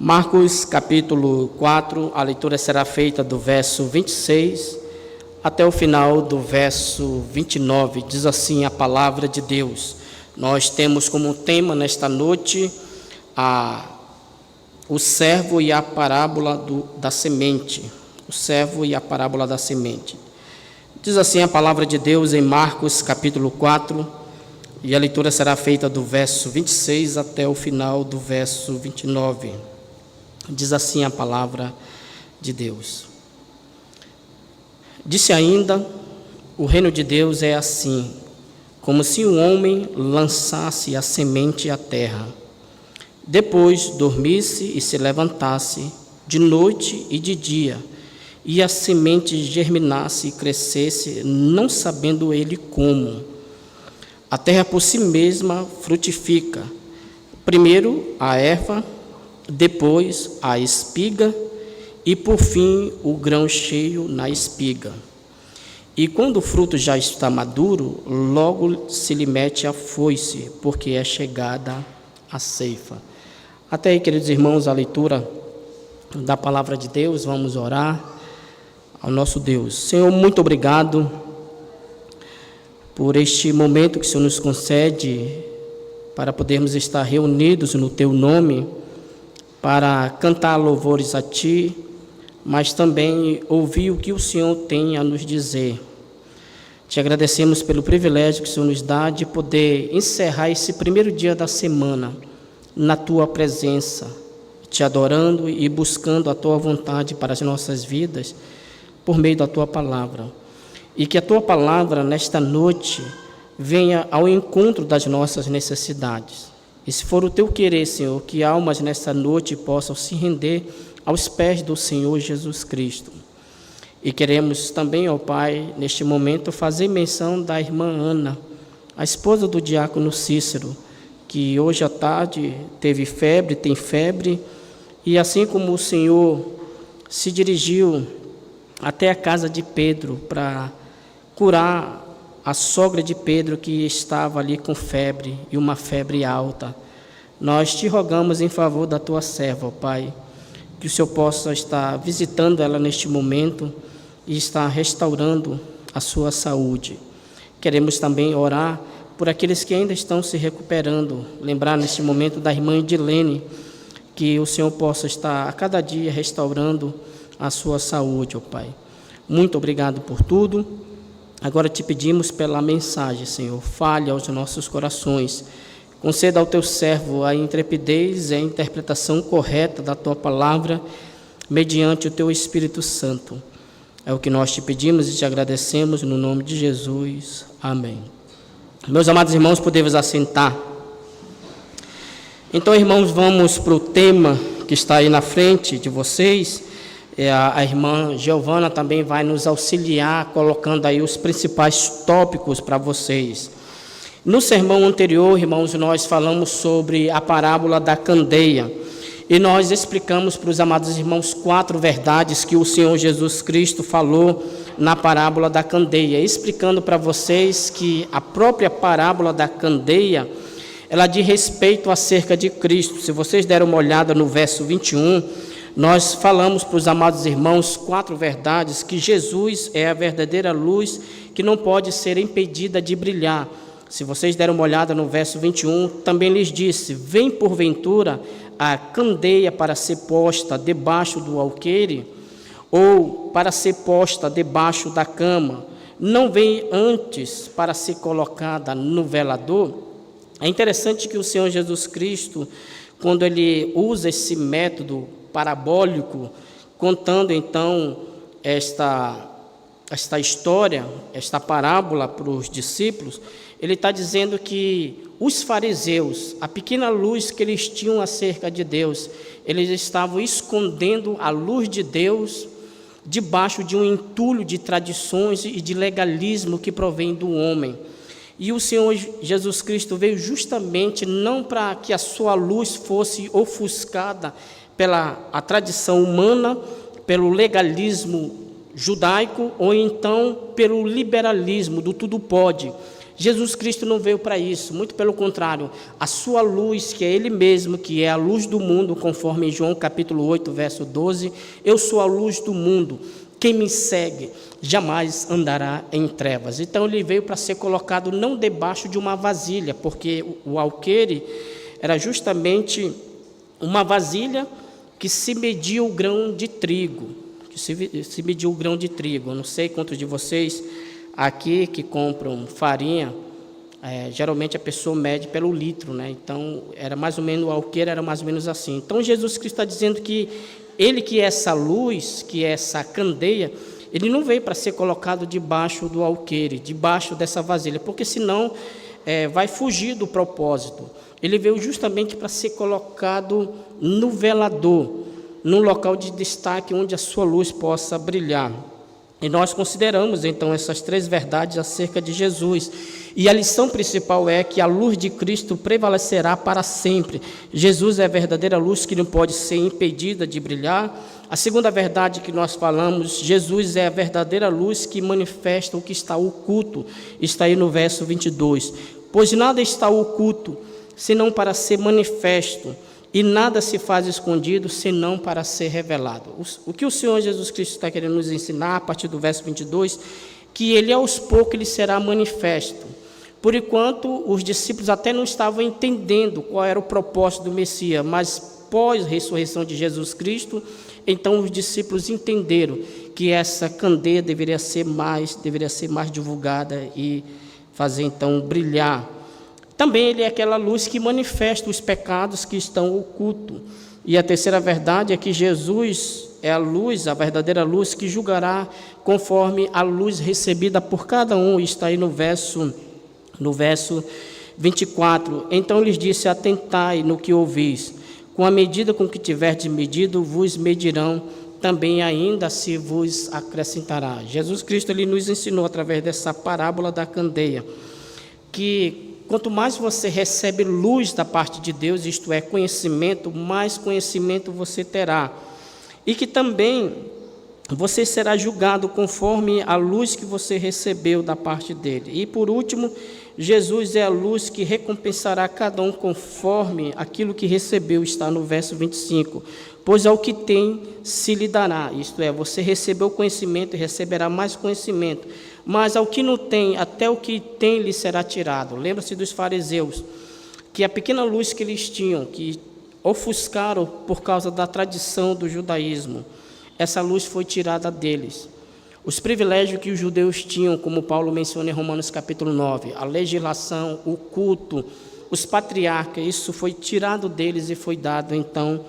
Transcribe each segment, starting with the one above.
Marcos capítulo 4, a leitura será feita do verso 26 até o final do verso 29, diz assim a palavra de Deus. Nós temos como tema nesta noite o servo e a parábola da semente. O servo e a parábola da semente. Diz assim a palavra de Deus em Marcos capítulo 4, e a leitura será feita do verso 26 até o final do verso 29. Diz assim a palavra de Deus. Disse ainda: o reino de Deus é assim, como se um homem lançasse a semente à terra, depois dormisse e se levantasse, de noite e de dia, e a semente germinasse e crescesse, não sabendo ele como. A terra por si mesma frutifica, primeiro a erva, depois a espiga, e por fim o grão cheio na espiga. E quando o fruto já está maduro, logo se lhe mete a foice, porque é chegada a ceifa. Até aí, queridos irmãos, a leitura da palavra de Deus. Vamos orar ao nosso Deus. Senhor, muito obrigado por este momento que o Senhor nos concede para podermos estar reunidos no Teu nome, para cantar louvores a Ti, mas também ouvir o que o Senhor tem a nos dizer. Te agradecemos pelo privilégio que o Senhor nos dá de poder encerrar esse primeiro dia da semana na Tua presença, Te adorando e buscando a Tua vontade para as nossas vidas por meio da Tua palavra. E que a Tua palavra nesta noite venha ao encontro das nossas necessidades. E se for o Teu querer, Senhor, que almas nesta noite possam se render aos pés do Senhor Jesus Cristo. E queremos também, ó Pai, neste momento fazer menção da irmã Ana, a esposa do diácono Cícero, que hoje à tarde teve febre, tem febre, e assim como o Senhor se dirigiu até a casa de Pedro para curar a sogra de Pedro, que estava ali com febre, e uma febre alta, nós te rogamos em favor da tua serva, ó Pai, que o Senhor possa estar visitando ela neste momento e estar restaurando a sua saúde. Queremos também orar por aqueles que ainda estão se recuperando, lembrar neste momento da irmã Edilene, que o Senhor possa estar a cada dia restaurando a sua saúde, ó Pai. Muito obrigado por tudo. Agora te pedimos pela mensagem, Senhor, fale aos nossos corações, conceda ao teu servo a intrepidez e a interpretação correta da tua palavra, mediante o teu Espírito Santo. É o que nós te pedimos e te agradecemos no nome de Jesus. Amém. Meus amados irmãos, podemos assentar. Então, irmãos, vamos para o tema que está aí na frente de vocês. A irmã Giovana também vai nos auxiliar, colocando aí os principais tópicos para vocês. No sermão anterior, irmãos, nós falamos sobre a parábola da candeia. E nós explicamos para os amados irmãos 4 verdades que o Senhor Jesus Cristo falou na parábola da candeia, explicando para vocês que a própria parábola da candeia, ela diz respeito acerca de Cristo. Se vocês deram uma olhada no verso 21, nós falamos para os amados irmãos 4 verdades, que Jesus é a verdadeira luz que não pode ser impedida de brilhar. Se vocês deram uma olhada no verso 21, também lhes disse: vem porventura a candeia para ser posta debaixo do alqueire, ou para ser posta debaixo da cama, não vem antes para ser colocada no velador? É interessante que o Senhor Jesus Cristo, quando ele usa esse método parabólico, contando então esta história, esta parábola para os discípulos, ele está dizendo que os fariseus, a pequena luz que eles tinham acerca de Deus, eles estavam escondendo a luz de Deus debaixo de um entulho de tradições e de legalismo que provém do homem. E o Senhor Jesus Cristo veio justamente não para que a sua luz fosse ofuscada pela a tradição humana, pelo legalismo judaico, ou então pelo liberalismo do tudo pode. Jesus Cristo não veio para isso, muito pelo contrário, a sua luz, que é Ele mesmo, que é a luz do mundo, conforme em João capítulo 8, verso 12, eu sou a luz do mundo, quem me segue jamais andará em trevas. Então ele veio para ser colocado não debaixo de uma vasilha, porque o alqueire era justamente uma vasilha que se media o grão de trigo, se mediu o grão de trigo. Eu não sei quantos de vocês aqui que compram farinha, geralmente a pessoa mede pelo litro, né? Então era mais ou menos, o alqueire era mais ou menos assim. Então Jesus Cristo está dizendo que Ele que é essa luz, que é essa candeia, Ele não veio para ser colocado debaixo do alqueire, debaixo dessa vasilha, porque senão vai fugir do propósito. Ele veio justamente para ser colocado no velador, num local de destaque onde a sua luz possa brilhar. E nós consideramos então essas 3 verdades acerca de Jesus. E a lição principal é que a luz de Cristo prevalecerá para sempre. Jesus é a verdadeira luz que não pode ser impedida de brilhar. A segunda verdade que nós falamos, Jesus é a verdadeira luz que manifesta o que está oculto. Está aí no verso 22. Pois nada está oculto, senão para ser manifesto. E nada se faz escondido, senão para ser revelado. O que o Senhor Jesus Cristo está querendo nos ensinar, a partir do verso 22, que Ele aos poucos Ele será manifesto. Por enquanto, os discípulos até não estavam entendendo qual era o propósito do Messias, mas pós-ressurreição de Jesus Cristo, então os discípulos entenderam que essa candeia deveria ser mais divulgada e fazer então brilhar. Também Ele é aquela luz que manifesta os pecados que estão ocultos. E a terceira verdade é que Jesus é a luz, a verdadeira luz, que julgará conforme a luz recebida por cada um. Está aí no verso 24. Então lhes disse: atentai no que ouvis, com a medida com que tiverdes medido, vos medirão, também ainda se vos acrescentará. Jesus Cristo Ele nos ensinou através dessa parábola da candeia, que quanto mais você recebe luz da parte de Deus, isto é, conhecimento, mais conhecimento você terá. E que também você será julgado conforme a luz que você recebeu da parte dele. E por último, Jesus é a luz que recompensará cada um conforme aquilo que recebeu, está no verso 25. Pois ao que tem se lhe dará, isto é, você recebeu conhecimento e receberá mais conhecimento. Mas ao que não tem, até o que tem lhe será tirado. Lembra-se dos fariseus, que a pequena luz que eles tinham, que ofuscaram por causa da tradição do judaísmo, essa luz foi tirada deles. Os privilégios que os judeus tinham, como Paulo menciona em Romanos capítulo 9, a legislação, o culto, os patriarcas, isso foi tirado deles e foi dado então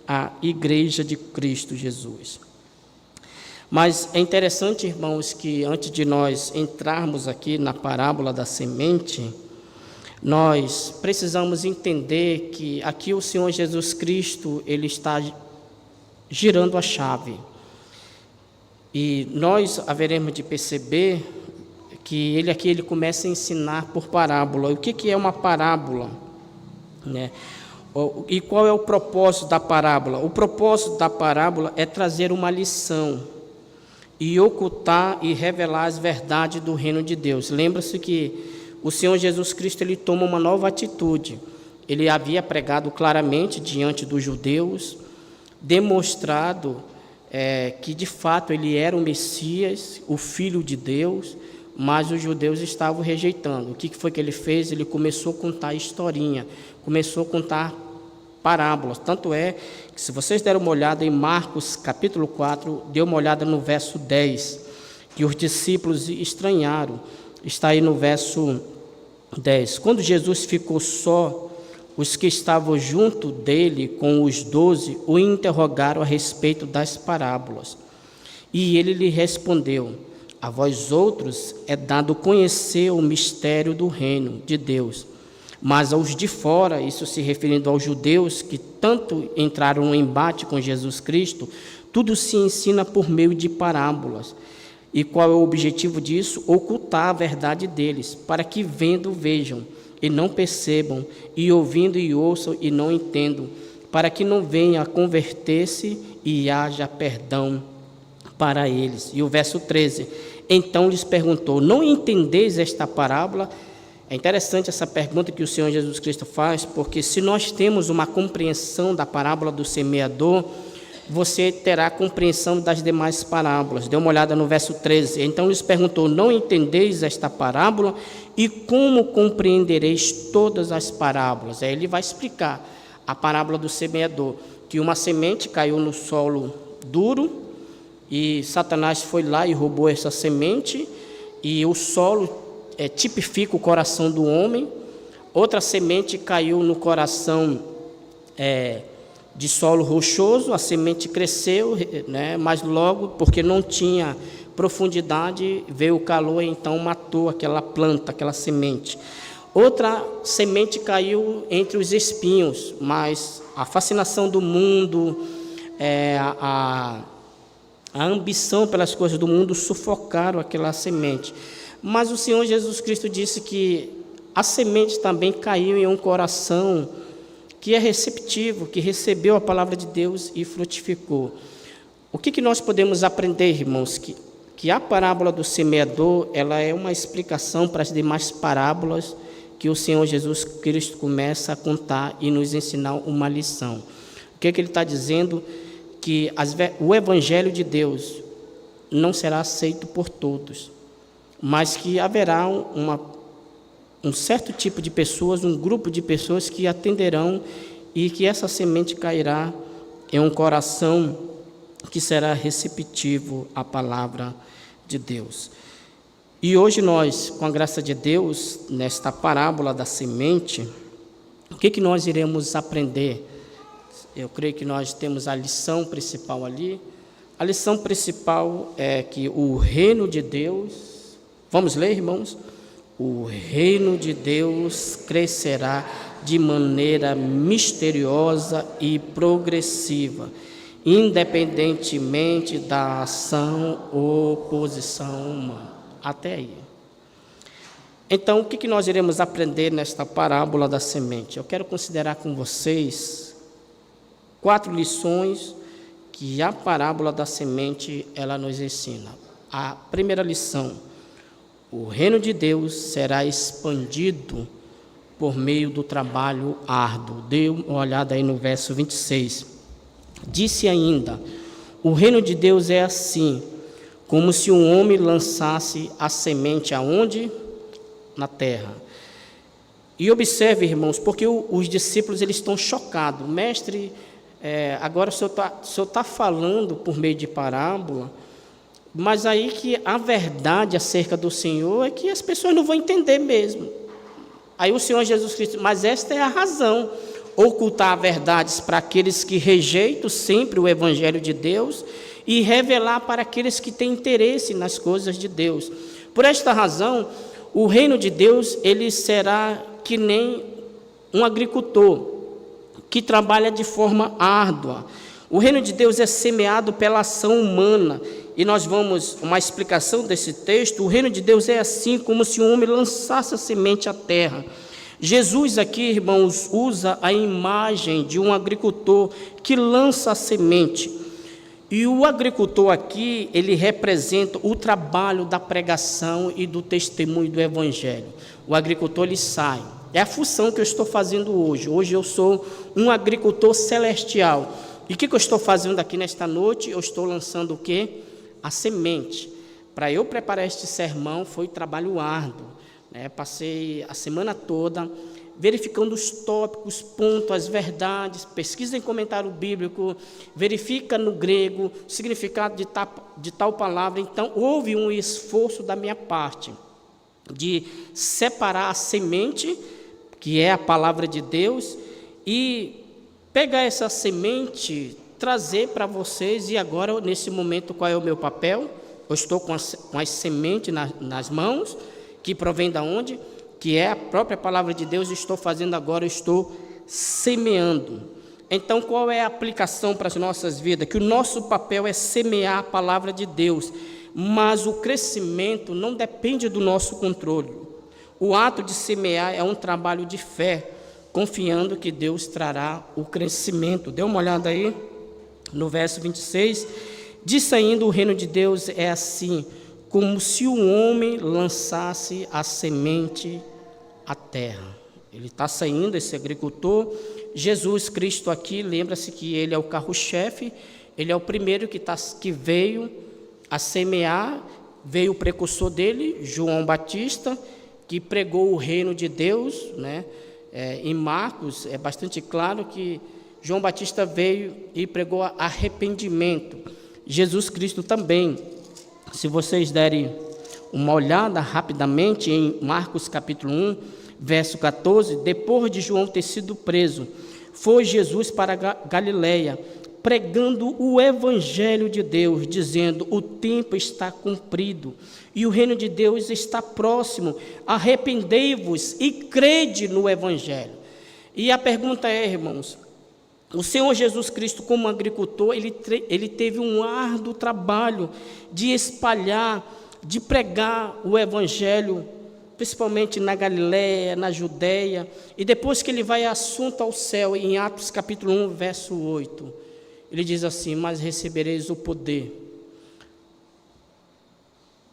à Igreja de Cristo Jesus. Mas é interessante, irmãos, que antes de nós entrarmos aqui na parábola da semente, nós precisamos entender que aqui o Senhor Jesus Cristo, Ele está girando a chave. E nós haveremos de perceber que Ele começa a ensinar por parábola. O que é uma parábola, né? E qual é o propósito da parábola? O propósito da parábola é trazer uma lição e ocultar e revelar as verdades do reino de Deus. Lembra-se que o Senhor Jesus Cristo Ele toma uma nova atitude. Ele havia pregado claramente diante dos judeus, demonstrado que de fato Ele era o Messias, o Filho de Deus, mas os judeus estavam rejeitando. O que foi que Ele fez? Ele começou a contar historinha, começou a contar parábolas. Tanto é que, se vocês deram uma olhada em Marcos capítulo 4, dê uma olhada no verso 10, que os discípulos estranharam. Está aí no verso 10. Quando Jesus ficou só, os que estavam junto dele com os 12 o interrogaram a respeito das parábolas. E ele lhe respondeu: a vós outros é dado conhecer o mistério do reino de Deus, mas aos de fora, isso se referindo aos judeus que tanto entraram no embate com Jesus Cristo, tudo se ensina por meio de parábolas. E qual é o objetivo disso? Ocultar a verdade deles, para que vendo vejam e não percebam, e ouvindo e ouçam e não entendam, para que não venha a converter-se e haja perdão para eles. E o verso 13, então lhes perguntou: não entendeis esta parábola? É interessante essa pergunta que o Senhor Jesus Cristo faz, porque se nós temos uma compreensão da parábola do semeador, você terá compreensão das demais parábolas. Dê uma olhada no verso 13. Então lhes perguntou: não entendeis esta parábola? E como compreendereis todas as parábolas? Aí ele vai explicar a parábola do semeador, que uma semente caiu no solo duro, e Satanás foi lá e roubou essa semente, e o solo tipifica o coração do homem. Outra semente caiu no coração de solo rochoso, a semente cresceu, né, mas logo, porque não tinha profundidade, veio o calor e então matou aquela planta, aquela semente. Outra semente caiu entre os espinhos, mas a fascinação do mundo, a ambição pelas coisas do mundo sufocaram aquela semente. Mas o Senhor Jesus Cristo disse que a semente também caiu em um coração que é receptivo, que recebeu a palavra de Deus e frutificou. O que nós podemos aprender, irmãos? Que a parábola do semeador, ela é uma explicação para as demais parábolas que o Senhor Jesus Cristo começa a contar e nos ensinar uma lição. O que ele está dizendo? Que o Evangelho de Deus não será aceito por todos, mas que haverá um certo tipo de pessoas, um grupo de pessoas que atenderão, e que essa semente cairá em um coração que será receptivo à palavra de Deus. E hoje nós, com a graça de Deus, nesta parábola da semente, o que nós iremos aprender? Eu creio que nós temos a lição principal ali. A lição principal é que o reino de Deus, vamos ler, irmãos? O reino de Deus crescerá de maneira misteriosa e progressiva, independentemente da ação ou oposição humana. Até aí. Então, o que nós iremos aprender nesta parábola da semente? Eu quero considerar com vocês 4 lições que a parábola da semente ela nos ensina. A primeira lição: o reino de Deus será expandido por meio do trabalho árduo. Dê uma olhada aí no verso 26. Disse ainda: o reino de Deus é assim, como se um homem lançasse a semente aonde? Na terra. E observe, irmãos, porque os discípulos eles estão chocados. Mestre, agora o senhor está falando por meio de parábola, mas aí que a verdade acerca do Senhor é que as pessoas não vão entender mesmo. Aí o Senhor Jesus Cristo, mas esta é a razão: ocultar verdades para aqueles que rejeitam sempre o Evangelho de Deus e revelar para aqueles que têm interesse nas coisas de Deus. Por esta razão, o reino de Deus ele será que nem um agricultor que trabalha de forma árdua. O reino de Deus é semeado pela ação humana. E nós vamos, uma explicação desse texto: o reino de Deus é assim, como se um homem lançasse a semente à terra. Jesus aqui, irmãos, usa a imagem de um agricultor que lança a semente. E o agricultor aqui, ele representa o trabalho da pregação e do testemunho do Evangelho. O agricultor, ele sai. É a função que eu estou fazendo hoje. Hoje eu sou um agricultor celestial. E o que eu estou fazendo aqui nesta noite? Eu estou lançando o quê? A semente. Para eu preparar este sermão foi trabalho árduo, né? Passei a semana toda verificando os tópicos, pontos, as verdades, pesquisa em comentário bíblico, verifica no grego o significado de tal palavra. Então houve um esforço da minha parte de separar a semente, que é a palavra de Deus, e pegar essa semente, trazer para vocês. E agora, nesse momento, qual é o meu papel? Eu estou com as sementes nas mãos, que provém da onde? Que é a própria palavra de Deus. Estou fazendo agora, eu estou semeando. Então, qual é a aplicação para as nossas vidas? Que o nosso papel é semear a palavra de Deus, mas o crescimento não depende do nosso controle. O ato de semear é um trabalho de fé, confiando que Deus trará o crescimento. Dê uma olhada aí no verso 26, disse ainda: o reino de Deus é assim, como se um homem lançasse a semente a terra. Ele está saindo, esse agricultor. Jesus Cristo aqui, lembra-se que ele é o carro-chefe, ele é o primeiro que veio a semear, veio o precursor dele, João Batista, que pregou o reino de Deus, né? Em Marcos é bastante claro que João Batista veio e pregou arrependimento. Jesus Cristo também, se vocês derem uma olhada rapidamente em Marcos capítulo 1, verso 14, depois de João ter sido preso, foi Jesus para Galiléia, pregando o evangelho de Deus, dizendo: o tempo está cumprido e o reino de Deus está próximo, arrependei-vos e crede no evangelho. E a pergunta é, irmãos, o Senhor Jesus Cristo, como agricultor, ele teve um árduo trabalho de espalhar, de pregar o evangelho, principalmente na Galiléia, na Judéia, e depois que ele vai assunto ao céu, em Atos capítulo 1, verso 8, ele diz assim: mas recebereis o poder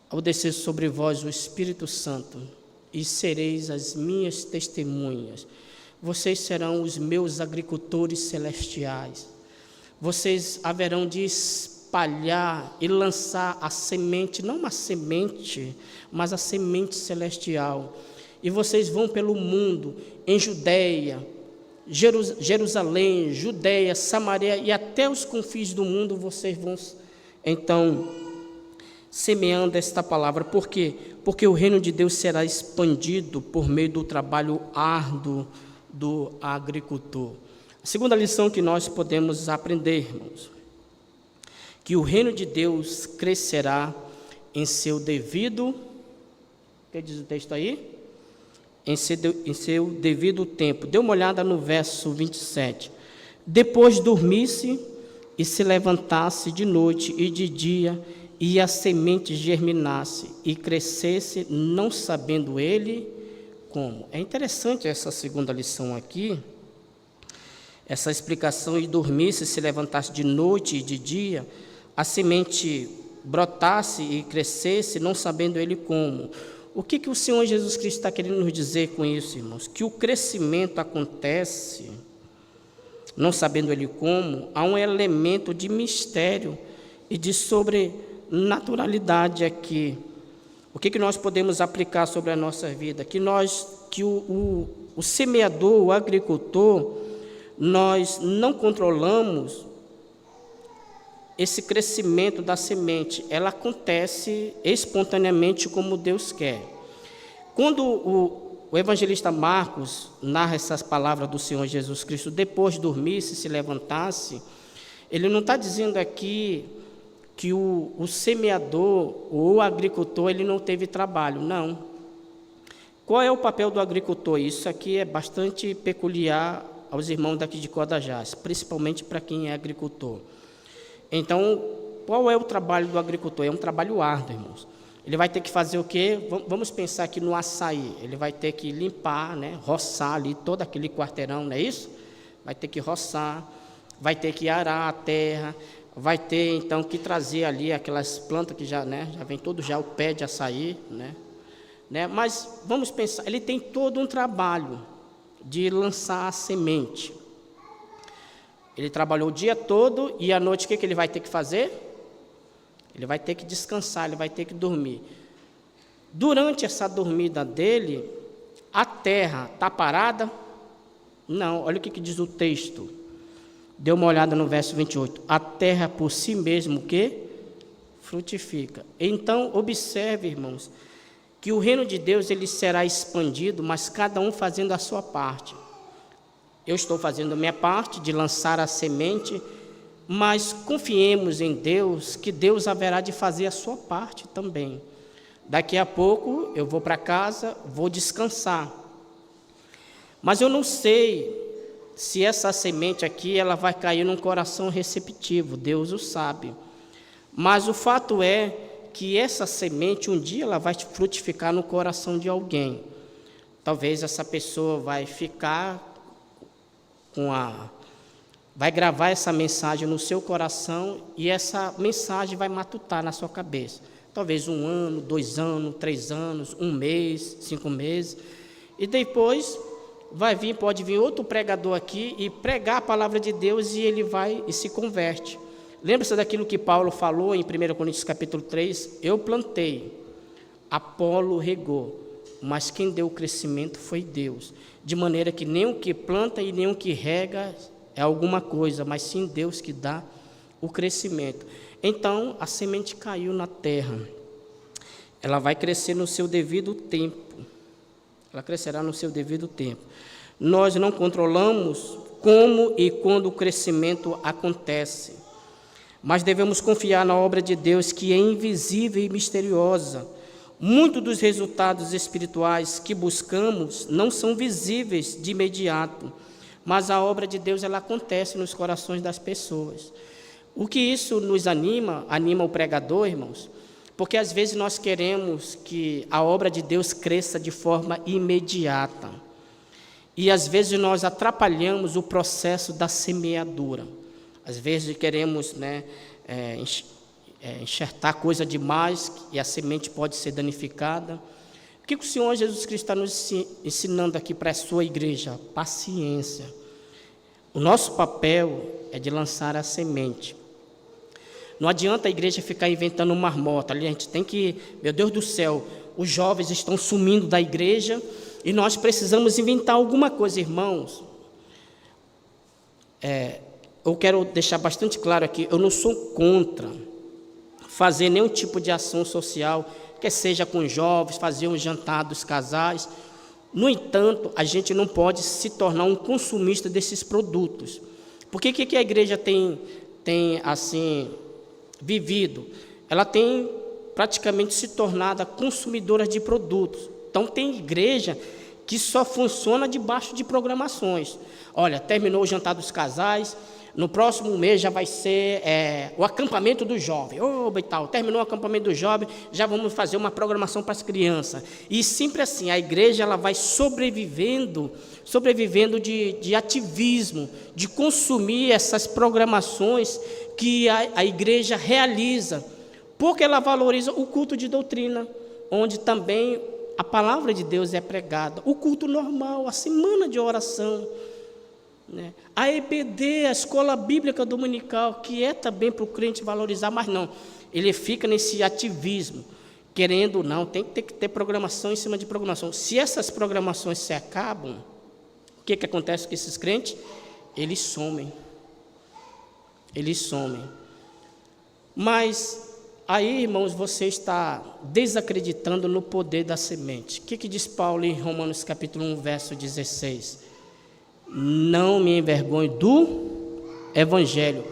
ao descer sobre vós o Espírito Santo, e sereis as minhas testemunhas. Vocês serão os meus agricultores celestiais. Vocês haverão de espalhar e lançar a semente, não uma semente, mas a semente celestial. E vocês vão pelo mundo, em Judéia, Jerusalém, Judéia, Samaria e até os confins do mundo, vocês vão, então, semeando esta palavra. Por quê? Porque o reino de Deus será expandido por meio do trabalho árduo do agricultor. A segunda lição que nós podemos aprender, irmãos, que o reino de Deus crescerá em seu devido, o que diz o texto aí? Em seu devido tempo. Dê uma olhada no verso 27. Depois dormisse e se levantasse de noite e de dia, e a semente germinasse e crescesse, não sabendo ele como. É interessante essa segunda lição aqui, essa explicação: e dormisse, se levantasse de noite e de dia, a semente brotasse e crescesse, não sabendo ele como. O que o Senhor Jesus Cristo está querendo nos dizer com isso, irmãos? Que o crescimento acontece, não sabendo ele como, há um elemento de mistério e de sobrenaturalidade aqui. O que nós podemos aplicar sobre a nossa vida? Que o semeador, o agricultor, nós não controlamos esse crescimento da semente. Ela acontece espontaneamente como Deus quer. Quando o evangelista Marcos narra essas palavras do Senhor Jesus Cristo, depois dormisse, se levantasse, ele não está dizendo aqui que o semeador ou o agricultor ele não teve trabalho, não. Qual é o papel do agricultor? Isso aqui é bastante peculiar aos irmãos daqui de Codajás, principalmente para quem é agricultor. Então, qual é o trabalho do agricultor? É um trabalho árduo, irmãos. Ele vai ter que fazer o quê? Vamos pensar aqui no açaí. Ele vai ter que limpar, né, roçar ali todo aquele quarteirão, não é isso? Vai ter que roçar, vai ter que arar a terra, vai ter então que trazer ali aquelas plantas que já, né, já vem todo já o pé de açaí, né? Mas vamos pensar, ele tem todo um trabalho de lançar a semente. Ele trabalhou o dia todo e à noite o que ele vai ter que fazer? Ele vai ter que descansar, ele vai ter que dormir. Durante essa dormida dele, a terra está parada? Não, olha o que diz o texto. Dê uma olhada no verso 28. A terra por si mesmo o quê? Frutifica. Então, observe, irmãos, que o reino de Deus ele será expandido, mas cada um fazendo a sua parte. Eu estou fazendo a minha parte de lançar a semente, mas confiemos em Deus, que Deus haverá de fazer a sua parte também. Daqui a pouco eu vou para casa, vou descansar. Mas eu não sei se essa semente aqui ela vai cair num coração receptivo, Deus o sabe. Mas o fato é que essa semente um dia ela vai frutificar no coração de alguém. Talvez essa pessoa vai ficar vai gravar essa mensagem no seu coração e essa mensagem vai matutar na sua cabeça. Talvez 1 ano, 2 anos, 3 anos, 1 mês, 5 meses. E depois pode vir outro pregador aqui e pregar a palavra de Deus, e ele vai e se converte. Lembra-se daquilo que Paulo falou em 1 Coríntios capítulo 3? Eu plantei, Apolo regou, mas quem deu o crescimento foi Deus. De maneira que nem o que planta e nem o que rega é alguma coisa, mas sim Deus que dá o crescimento. Então, a semente caiu na terra. Ela vai crescer no seu devido tempo. Ela crescerá no seu devido tempo. Nós não controlamos como e quando o crescimento acontece, mas devemos confiar na obra de Deus, que é invisível e misteriosa. Muitos dos resultados espirituais que buscamos não são visíveis de imediato, mas a obra de Deus ela acontece nos corações das pessoas. O que isso nos anima o pregador, irmãos, porque às vezes nós queremos que a obra de Deus cresça de forma imediata. E às vezes nós atrapalhamos o processo da semeadura. Às vezes queremos enxertar coisa demais e a semente pode ser danificada. O que o Senhor Jesus Cristo está nos ensinando aqui para a sua igreja? Paciência. O nosso papel é de lançar a semente. Não adianta a igreja ficar inventando marmota. Ali a gente tem que, meu Deus do céu, os jovens estão sumindo da igreja e nós precisamos inventar alguma coisa, irmãos. Eu quero deixar bastante claro aqui, eu não sou contra fazer nenhum tipo de ação social, que seja com jovens, fazer um jantar dos casais. No entanto, a gente não pode se tornar um consumista desses produtos. Porque o que a igreja tem assim vivido? Ela tem praticamente se tornado consumidora de produtos. Então tem igreja que só funciona debaixo de programações. Olha, terminou o jantar dos casais, no próximo mês já vai ser o acampamento do jovem. E tal, terminou o acampamento do jovem, já vamos fazer uma programação para as crianças. E sempre assim, a igreja ela vai sobrevivendo de ativismo, de consumir essas programações que a igreja realiza, porque ela valoriza o culto de doutrina, onde também a palavra de Deus é pregada, o culto normal, a semana de oração, né? A EBD, a Escola Bíblica Dominical, que é também para o crente valorizar, mas não, ele fica nesse ativismo, querendo não, tem que ter programação em cima de programação. Se essas programações se acabam, o que acontece com esses crentes? Eles somem. Mas aí, irmãos, você está desacreditando no poder da semente. O que diz Paulo em Romanos capítulo 1, verso 16? Não me envergonhe do Evangelho,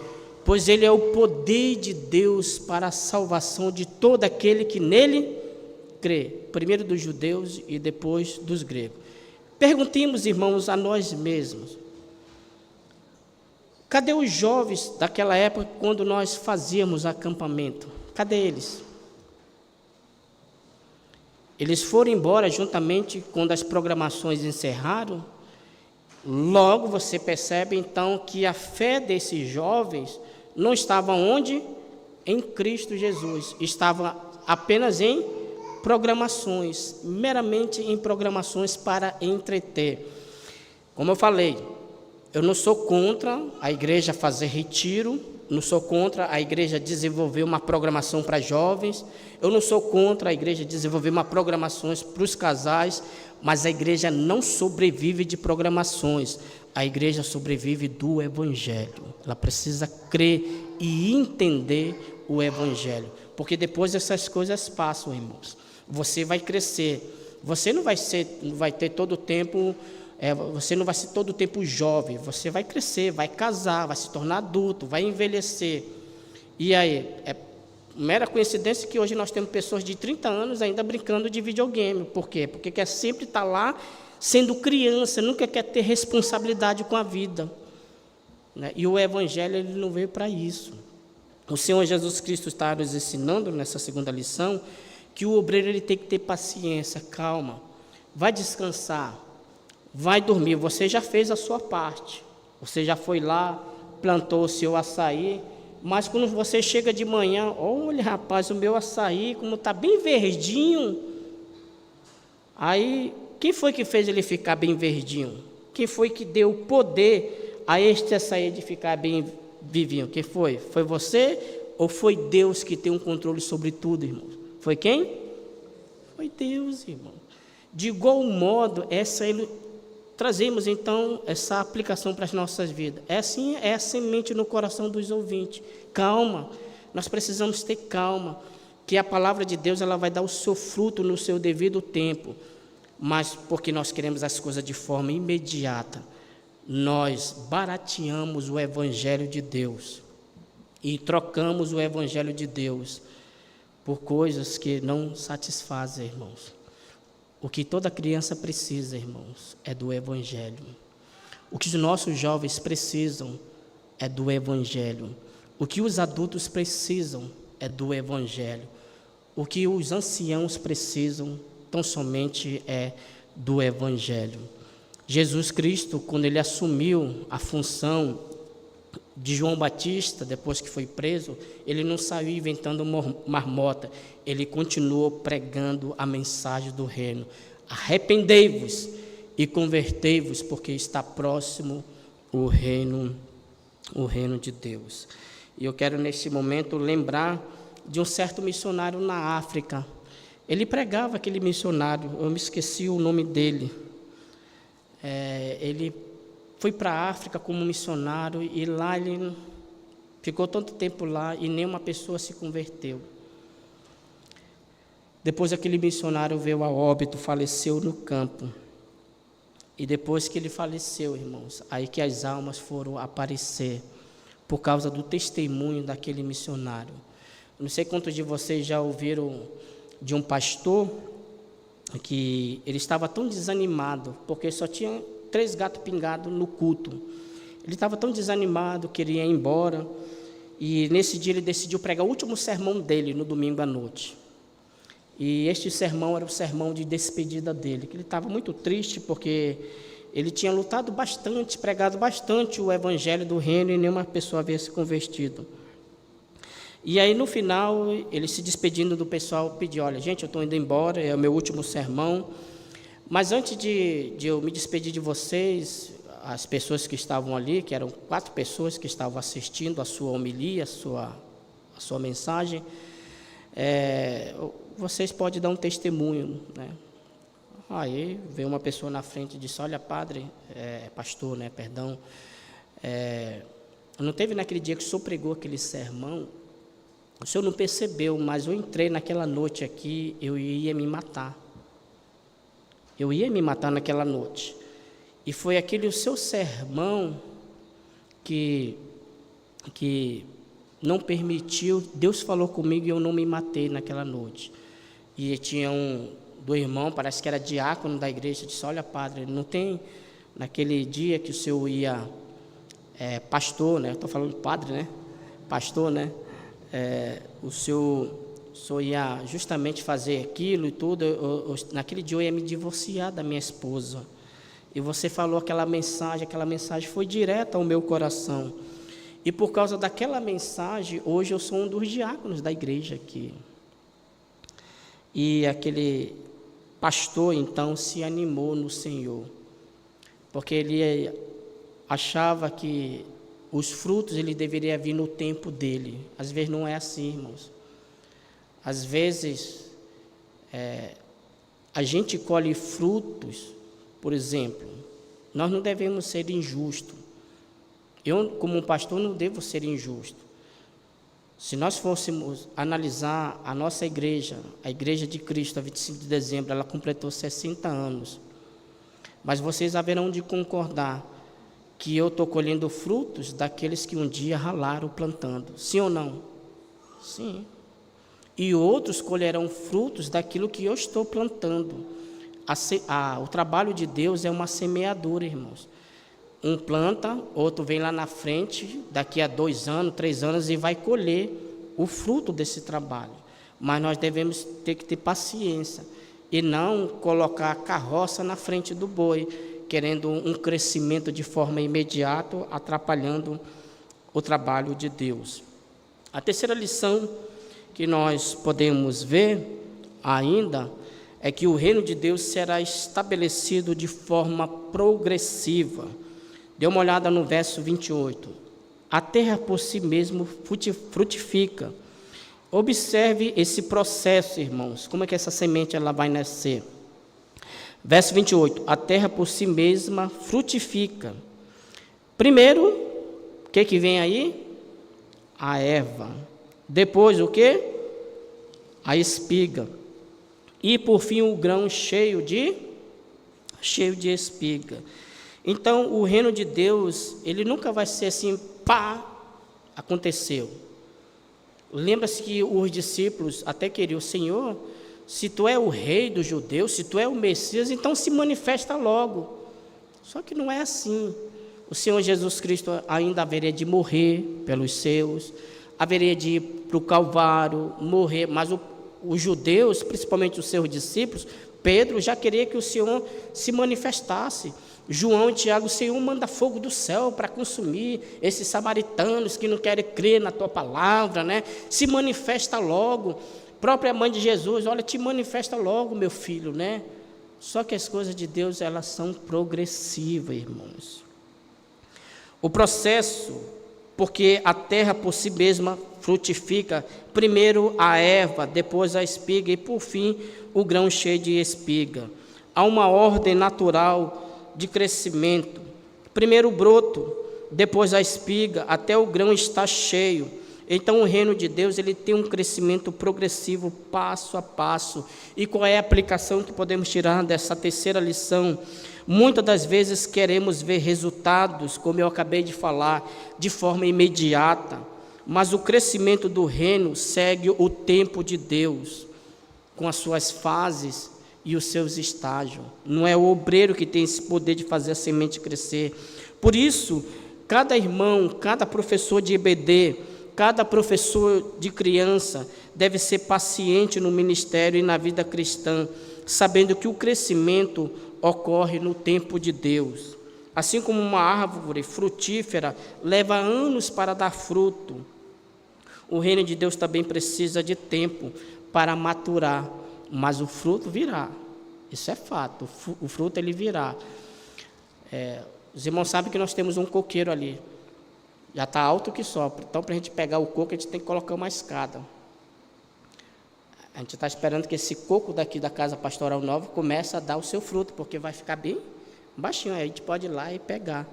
pois ele é o poder de Deus para a salvação de todo aquele que nele crê, primeiro dos judeus e depois dos gregos. Perguntemos, irmãos, a nós mesmos: cadê os jovens daquela época quando nós fazíamos acampamento? Cadê eles? Eles foram embora juntamente quando as programações encerraram? Logo você percebe então que a fé desses jovens não estava onde? Em Cristo Jesus. Estava apenas em programações, meramente em programações para entreter. Como eu falei, eu não sou contra a igreja fazer retiro, não sou contra a igreja desenvolver uma programação para jovens, eu não sou contra a igreja desenvolver uma programação para os casais, mas a igreja não sobrevive de programações, a igreja sobrevive do Evangelho. Ela precisa crer e entender o Evangelho, porque depois essas coisas passam, irmãos. Você vai crescer, você não vai ter todo o tempo... você não vai ser todo o tempo jovem, você vai crescer, vai casar, vai se tornar adulto, vai envelhecer. E aí, é mera coincidência que hoje nós temos pessoas de 30 anos ainda brincando de videogame. Por quê? Porque quer sempre estar lá sendo criança, nunca quer ter responsabilidade com a vida, né? E o Evangelho ele não veio para isso. O Senhor Jesus Cristo está nos ensinando nessa segunda lição que o obreiro ele tem que ter paciência, calma, vai descansar, vai dormir. Você já fez a sua parte, você já foi lá, plantou o seu açaí, mas quando você chega de manhã, olha rapaz, o meu açaí como está bem verdinho, aí Quem foi que fez ele ficar bem verdinho? Quem foi que deu poder a este açaí de ficar bem vivinho? Quem foi? Foi você ou foi Deus que tem um controle sobre tudo, irmão? Foi quem? Foi Deus, irmão. De igual modo, trazemos então essa aplicação para as nossas vidas. É a semente no coração dos ouvintes. Calma, nós precisamos ter calma, que a palavra de Deus ela vai dar o seu fruto no seu devido tempo. Mas porque nós queremos as coisas de forma imediata, nós barateamos o Evangelho de Deus e trocamos o Evangelho de Deus por coisas que não satisfazem, irmãos. O que toda criança precisa, irmãos, é do Evangelho. O que os nossos jovens precisam é do Evangelho. O que os adultos precisam é do Evangelho. O que os anciãos precisam tão somente é do Evangelho. Jesus Cristo, quando ele assumiu a função de João Batista, depois que foi preso, ele não saiu inventando marmota, ele continuou pregando a mensagem do reino. Arrependei-vos e convertei-vos, porque está próximo o reino de Deus. E eu quero neste momento lembrar de um certo missionário na África. Ele pregava, aquele missionário, eu me esqueci o nome dele. Ele foi para a África como missionário e lá ele ficou tanto tempo lá e nenhuma pessoa se converteu. Depois aquele missionário veio a óbito, faleceu no campo. E depois que ele faleceu, irmãos, aí que as almas foram aparecer por causa do testemunho daquele missionário. Não sei quantos de vocês já ouviram de um pastor que ele estava tão desanimado, porque só tinha 3 gatos pingados no culto. Ele estava tão desanimado, queria ir embora, e nesse dia ele decidiu pregar o último sermão dele, no domingo à noite. E este sermão era o sermão de despedida dele, que ele estava muito triste, porque ele tinha lutado bastante, pregado bastante o evangelho do reino, e nenhuma pessoa havia se convertido. E aí, no final, ele se despedindo do pessoal, pediu: olha, gente, eu estou indo embora, é o meu último sermão, mas antes de eu me despedir de vocês, as pessoas que estavam ali, que eram 4 pessoas que estavam assistindo a sua homilia, a sua mensagem, vocês podem dar um testemunho, né? Aí veio uma pessoa na frente e disse: olha, pastor, né, perdão, não teve naquele dia que o senhor pregou aquele sermão, o senhor não percebeu, mas eu entrei naquela noite aqui, eu ia me matar. Eu ia me matar naquela noite. E foi aquele o seu sermão que não permitiu, Deus falou comigo e eu não me matei naquela noite. E tinha do irmão, parece que era diácono da igreja, disse: olha, padre, não tem naquele dia que o senhor ia, pastor, né? Eu estou falando padre, né? Pastor, né? O senhor ia justamente fazer aquilo e tudo, naquele dia eu ia me divorciar da minha esposa. E você falou aquela mensagem foi direta ao meu coração. E por causa daquela mensagem, hoje eu sou um dos diáconos da igreja aqui. E aquele pastor, então, se animou no Senhor, porque ele achava que os frutos ele deveria vir no tempo dele. Às vezes não é assim, irmãos. Às vezes a gente colhe frutos, por exemplo, nós não devemos ser injustos. Eu, como um pastor, não devo ser injusto. Se nós fôssemos analisar a nossa igreja, a Igreja de Cristo, a 25 de dezembro, ela completou 60 anos. Mas vocês haverão de concordar que eu estou colhendo frutos daqueles que um dia ralaram plantando. Sim ou não? Sim. E outros colherão frutos daquilo que eu estou plantando. O trabalho de Deus é uma semeadura, irmãos. Um planta, outro vem lá na frente, daqui a 2 anos, 3 anos, e vai colher o fruto desse trabalho. Mas nós devemos ter que ter paciência e não colocar a carroça na frente do boi, querendo um crescimento de forma imediata, atrapalhando o trabalho de Deus. A terceira lição que nós podemos ver ainda é que o reino de Deus será estabelecido de forma progressiva. Dê uma olhada no verso 28. A terra por si mesmo frutifica. Observe esse processo, irmãos. Como é que essa semente ela vai nascer? Verso 28. A terra por si mesma frutifica. Primeiro, o que vem aí? A erva. Depois o que? A espiga. E por fim o grão cheio de espiga. Então o reino de Deus, ele nunca vai ser assim, pá, aconteceu. Lembra-se que os discípulos até queriam: Senhor, se tu é o rei dos judeus, se tu é o Messias, então se manifesta logo. Só que não é assim. O Senhor Jesus Cristo ainda haveria de morrer pelos seus, haveria de ir para o Calvário, morrer, mas os judeus, principalmente os seus discípulos, Pedro já queria que o Senhor se manifestasse. João e Tiago: o Senhor manda fogo do céu para consumir esses samaritanos que não querem crer na tua palavra, né? Se manifesta logo. Própria mãe de Jesus: olha, te manifesta logo, meu filho, né? Só que as coisas de Deus, elas são progressivas, irmãos. O processo, porque a terra por si mesma frutifica, primeiro a erva, depois a espiga e por fim o grão cheio de espiga. Há uma ordem natural de crescimento. Primeiro o broto, depois a espiga, até o grão estar cheio. Então o reino de Deus, ele tem um crescimento progressivo, passo a passo. E qual é a aplicação que podemos tirar dessa terceira lição? Muitas das vezes queremos ver resultados, como eu acabei de falar, de forma imediata. Mas o crescimento do reino segue o tempo de Deus, com as suas fases e os seus estágios. Não é o obreiro que tem esse poder de fazer a semente crescer. Por isso, cada irmão, cada professor de EBD, cada professor de criança deve ser paciente no ministério e na vida cristã, sabendo que o crescimento ocorre no tempo de Deus. Assim como uma árvore frutífera leva anos para dar fruto, o reino de Deus também precisa de tempo para maturar, mas o fruto virá. Isso é fato, o fruto ele virá. Os irmãos sabem que nós temos um coqueiro ali, já está alto que sopra, então para a gente pegar o coco a gente tem que colocar uma escada. A gente está esperando que esse coco daqui da Casa Pastoral Nova comece a dar o seu fruto, porque vai ficar bem baixinho, aí a gente pode ir lá e pegar.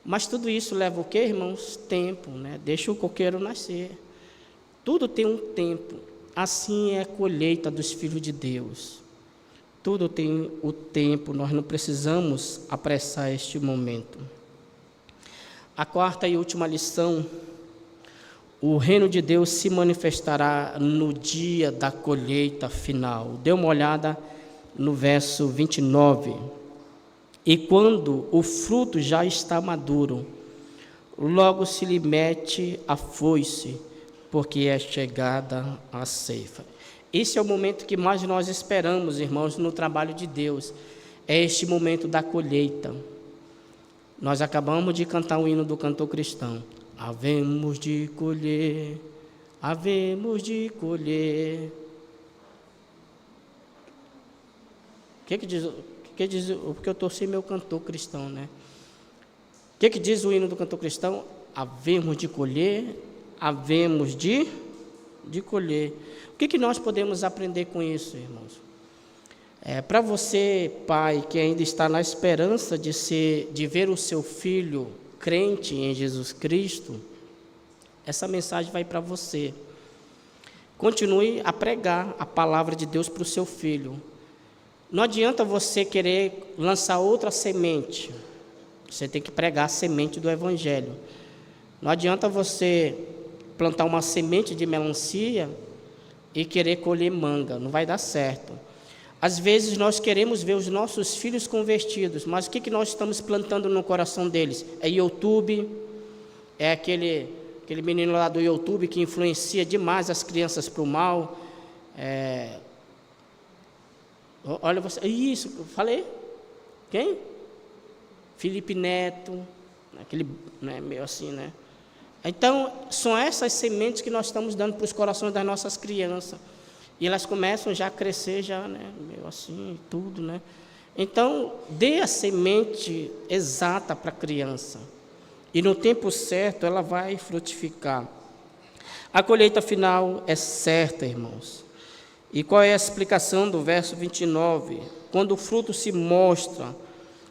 Mas tudo isso leva o quê, irmãos? Tempo, né? Deixa o coqueiro nascer. Tudo tem um tempo. Assim é a colheita dos filhos de Deus. Tudo tem o tempo, nós não precisamos apressar este momento. A quarta e última lição: o reino de Deus se manifestará no dia da colheita final. Dê uma olhada no verso 29. E quando o fruto já está maduro, logo se lhe mete a foice, porque é chegada a ceifa. Esse é o momento que mais nós esperamos, irmãos, no trabalho de Deus. É este momento da colheita. Nós acabamos de cantar o hino do cantor cristão. Havemos de colher, havemos de colher. O que diz? Porque eu torci meu cantor cristão, né? O que diz o hino do cantor cristão? Havemos de colher, havemos de colher. O que nós podemos aprender com isso, irmãos? Para você, pai, que ainda está na esperança de ver o seu filho crente em Jesus Cristo, essa mensagem vai para você. Continue a pregar a palavra de Deus para o seu filho. Não adianta você querer lançar outra semente. Você tem que pregar a semente do Evangelho. Não adianta você plantar uma semente de melancia e querer colher manga. Não vai dar certo. Às vezes nós queremos ver os nossos filhos convertidos, mas o que nós estamos plantando no coração deles? É YouTube, é aquele menino lá do YouTube que influencia demais as crianças para o mal. Olha você, isso, eu falei? Quem? Felipe Neto, aquele, né, meio assim, né? Então, são essas sementes que nós estamos dando para os corações das nossas crianças. E elas começam já a crescer, já, né, meio assim, tudo, né? Então, dê a semente exata para a criança. E no tempo certo, ela vai frutificar. A colheita final é certa, irmãos. E qual é a explicação do verso 29? Quando o fruto se mostra,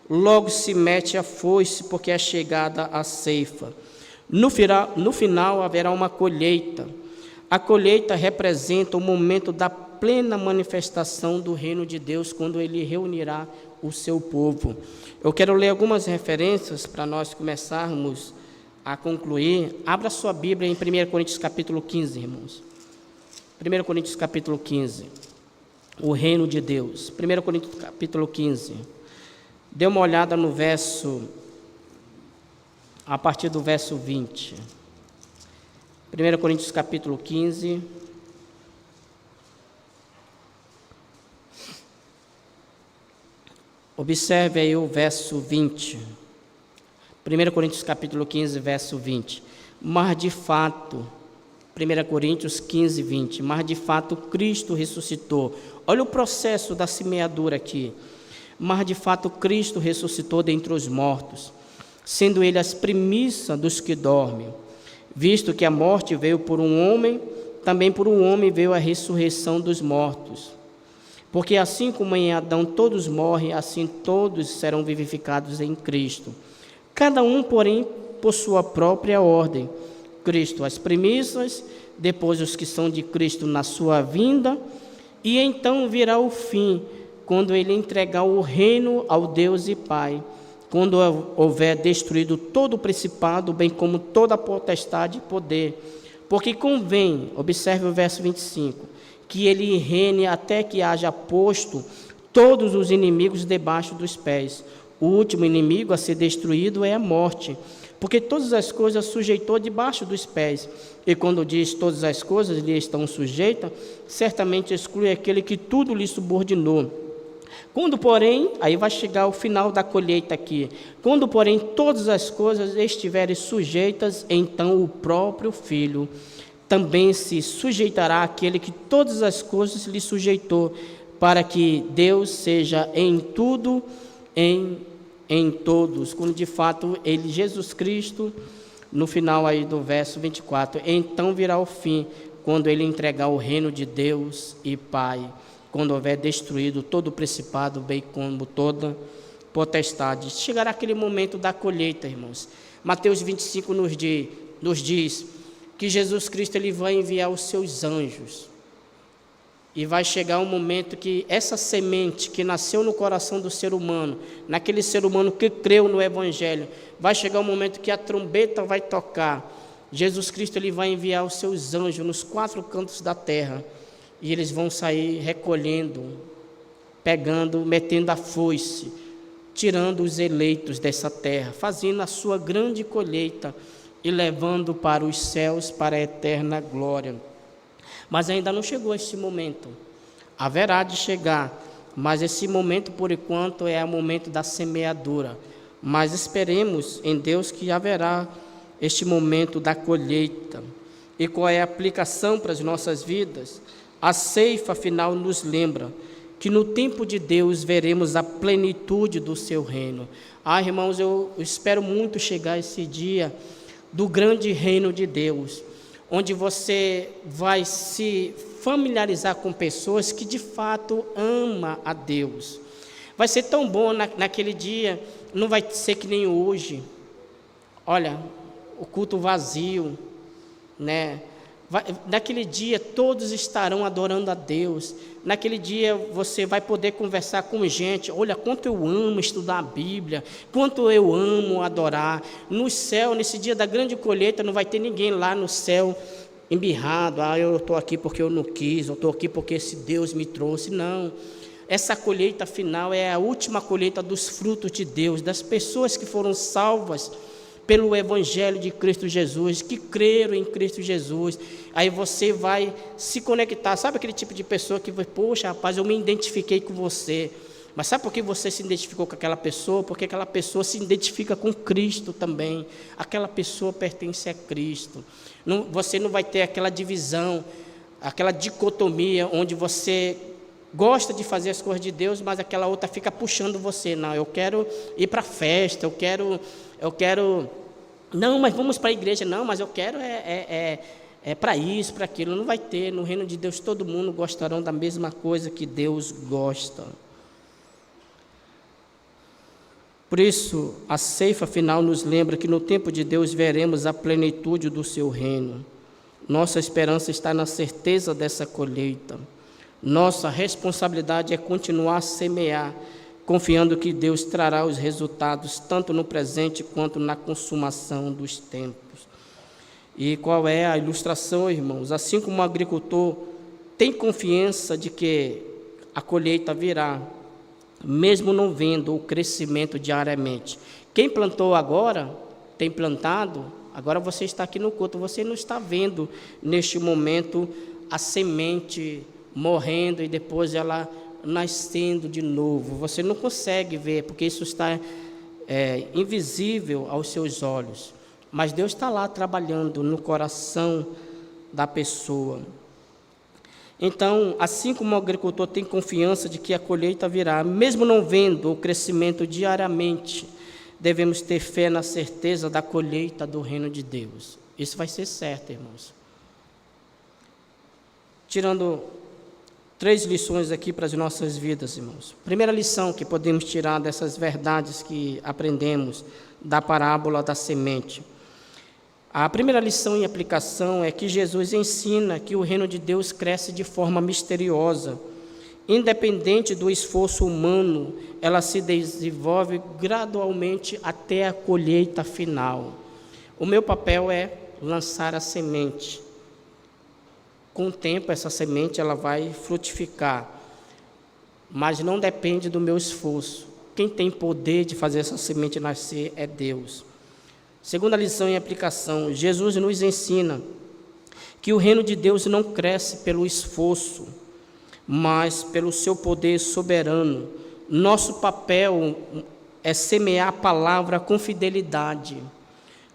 logo se mete a foice, porque é chegada a ceifa. No final haverá uma colheita. A colheita representa o momento da plena manifestação do reino de Deus, quando Ele reunirá o seu povo. Eu quero ler algumas referências para nós começarmos a concluir. Abra sua Bíblia em 1 Coríntios capítulo 15, irmãos. 1 Coríntios capítulo 15. O reino de Deus. 1 Coríntios capítulo 15. Dê uma olhada no verso, a partir do verso 20. 1 Coríntios capítulo 15. Observe aí o verso 20. 1 Coríntios capítulo 15, verso 20. Mas de fato, 1 Coríntios 15, 20. Mas de fato Cristo ressuscitou. Olha o processo da semeadura aqui. Mas de fato Cristo ressuscitou dentre os mortos, sendo Ele as primícias dos que dormem. Visto que a morte veio por um homem, também por um homem veio a ressurreição dos mortos. Porque assim como em Adão todos morrem, assim todos serão vivificados em Cristo. Cada um, porém, por sua própria ordem. Cristo as primícias, depois os que são de Cristo na sua vinda, e então virá o fim, quando Ele entregar o reino ao Deus e Pai, quando houver destruído todo o principado, bem como toda a potestade e poder. Porque convém, observe o verso 25, que Ele reine até que haja posto todos os inimigos debaixo dos pés. O último inimigo a ser destruído é a morte, porque todas as coisas sujeitou debaixo dos pés. E quando diz todas as coisas lhe estão sujeitas, certamente exclui aquele que tudo lhe subordinou. Quando, porém, aí vai chegar o final da colheita aqui. Quando, porém, todas as coisas estiverem sujeitas, então o próprio Filho também se sujeitará àquele que todas as coisas lhe sujeitou, para que Deus seja em tudo, em todos. Quando de fato Ele, Jesus Cristo, no final aí do verso 24, então virá o fim, quando Ele entregar o reino de Deus e Pai, quando houver destruído todo o principado, bem como toda potestade. Chegará aquele momento da colheita, irmãos. Mateus 25 nos diz que Jesus Cristo Ele vai enviar os seus anjos. E vai chegar um momento que essa semente que nasceu no coração do ser humano, naquele ser humano que creu no Evangelho, vai chegar um momento que a trombeta vai tocar. Jesus Cristo Ele vai enviar os seus anjos nos 4 cantos da terra. E eles vão sair recolhendo, pegando, metendo a foice, tirando os eleitos dessa terra, fazendo a sua grande colheita e levando para os céus, para a eterna glória. Mas ainda não chegou esse momento. Haverá de chegar, mas esse momento, por enquanto, é o momento da semeadura. Mas esperemos em Deus que haverá este momento da colheita. E qual é a aplicação para as nossas vidas? A ceifa final nos lembra que no tempo de Deus veremos a plenitude do seu reino. Irmãos, eu espero muito chegar esse dia do grande reino de Deus, onde você vai se familiarizar com pessoas que de fato amam a Deus. Vai ser tão bom naquele dia, não vai ser que nem hoje. Olha, o culto vazio, né? Naquele dia todos estarão adorando a Deus. Naquele dia você vai poder conversar com gente. Olha, quanto eu amo estudar a Bíblia, quanto eu amo adorar. No céu, nesse dia da grande colheita, não vai ter ninguém lá no céu embirrado. Eu estou aqui porque eu não quis, eu estou aqui porque esse Deus me trouxe. Não. Essa colheita final é a última colheita dos frutos de Deus, das pessoas que foram salvas pelo Evangelho de Cristo Jesus, que creram em Cristo Jesus. Aí você vai se conectar. Sabe aquele tipo de pessoa que, poxa, rapaz, eu me identifiquei com você. Mas sabe por que você se identificou com aquela pessoa? Porque aquela pessoa se identifica com Cristo também. Aquela pessoa pertence a Cristo. Você não vai ter aquela divisão. aquela dicotomia onde você gosta de fazer as coisas de Deus, mas aquela outra fica puxando você. Não, eu quero ir para a festa, eu quero, não, mas vamos para a igreja, não, mas eu quero para isso, para aquilo. Não vai ter. No reino de Deus todo mundo gostarão da mesma coisa que Deus gosta. Por isso, a ceifa final nos lembra que no tempo de Deus veremos a plenitude do seu reino. Nossa esperança está na certeza dessa colheita. Nossa responsabilidade é continuar a semear, confiando que Deus trará os resultados, tanto no presente quanto na consumação dos tempos. E qual é a ilustração, irmãos? Assim como o agricultor tem confiança de que a colheita virá, mesmo não vendo o crescimento diariamente. Quem plantou agora, tem plantado, agora você está aqui no culto, você não está vendo neste momento a semente morrendo e depois ela nascendo de novo. Você não consegue ver, porque isso está invisível aos seus olhos. Mas Deus está lá trabalhando no coração da pessoa. Então, assim como o agricultor tem confiança de que a colheita virá, mesmo não vendo o crescimento diariamente, devemos ter fé na certeza da colheita do reino de Deus. Isso vai ser certo, irmãos. Tirando 3 lições aqui para as nossas vidas, irmãos. Primeira lição que podemos tirar dessas verdades que aprendemos da parábola da semente. A primeira lição em aplicação é que Jesus ensina que o reino de Deus cresce de forma misteriosa. Independente do esforço humano, ela se desenvolve gradualmente até a colheita final. O meu papel é lançar a semente. Com o tempo, essa semente ela vai frutificar, mas não depende do meu esforço. Quem tem poder de fazer essa semente nascer é Deus. Segunda lição em aplicação, Jesus nos ensina que o reino de Deus não cresce pelo esforço, mas pelo seu poder soberano. Nosso papel é semear a palavra com fidelidade,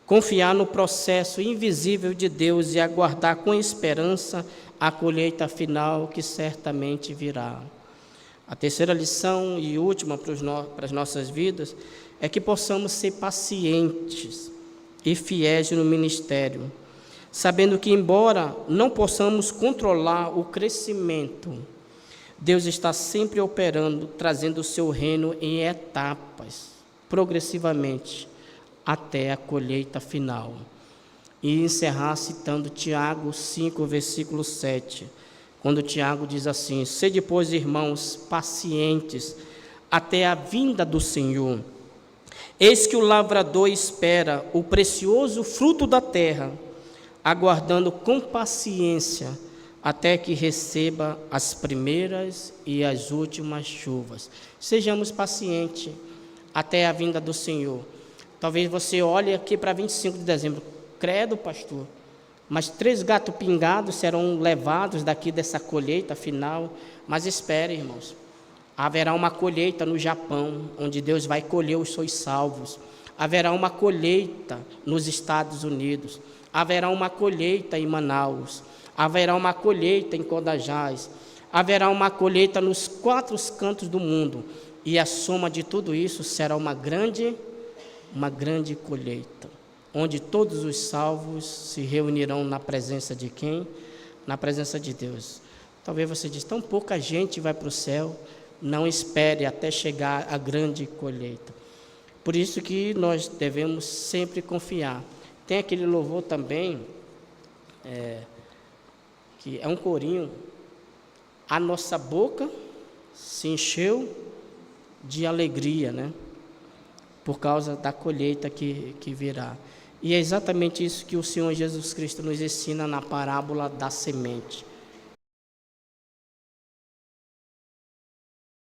confiar no processo invisível de Deus e aguardar com esperança a colheita final que certamente virá. A terceira lição e última para as nossas vidas é que possamos ser pacientes e fiéis no ministério, sabendo que, embora não possamos controlar o crescimento, Deus está sempre operando, trazendo o seu reino em etapas, progressivamente, até a colheita final. E encerrar citando Tiago 5, versículo 7, quando Tiago diz assim: sede, pois, irmãos, pacientes até a vinda do Senhor. Eis que o lavrador espera o precioso fruto da terra, aguardando com paciência até que receba as primeiras e as últimas chuvas. Sejamos pacientes até a vinda do Senhor. Talvez você olhe aqui para 25 de dezembro, credo, pastor, mas 3 gatos pingados serão levados daqui dessa colheita final. Mas espere, irmãos, haverá uma colheita no Japão, onde Deus vai colher os seus salvos. Haverá uma colheita nos Estados Unidos. Haverá uma colheita em Manaus. Haverá uma colheita em Codajás. Haverá uma colheita nos 4 cantos do mundo. E a soma de tudo isso será uma grande colheita, onde todos os salvos se reunirão na presença de quem? Na presença de Deus. Talvez você diz, tão pouca gente vai para o céu. Não espere até chegar a grande colheita. Por isso que nós devemos sempre confiar. Tem aquele louvor também, que é um corinho: a nossa boca se encheu de alegria, né? Por causa da colheita que virá. E é exatamente isso que o Senhor Jesus Cristo nos ensina na parábola da semente.